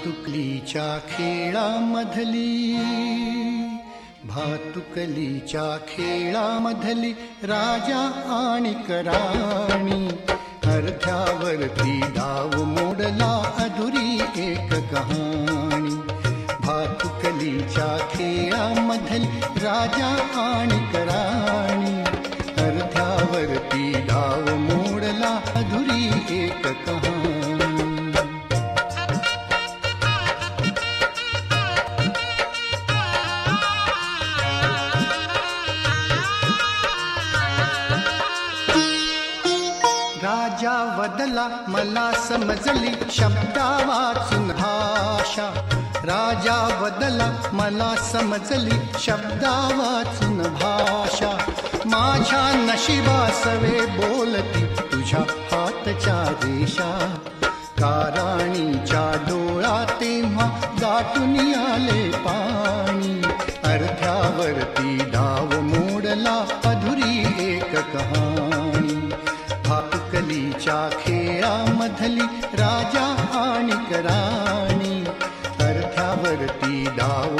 भातुकलीच्या खेळामधली, भातुकलीच्या खेळामधली राजा आणि राणी, अर्ध्यावरती डाव मोडला अधुरी एक कहाणी. भातुकलीच्या खेळामधली राजा आणि राणी, अर्ध्यावरती डाव मोडला अधुरी एक कहाणी. राजा वदला मला समजली शब्दा वाचून भाषा, राजा वदला मला समजली शब्दा वाचून भाषा. माझ्या नशिबासवे बोलती तुझ्या हातच्या रेषा, काराणीच्या डोळा तेव्हा दाटून आले पाणी, अर्ध्यावरती डाव मोडला अधुरी एक कहाणी. भातुकलीच्या खेळामधली राजा आणि राणी, अर्ध्यावरती डाव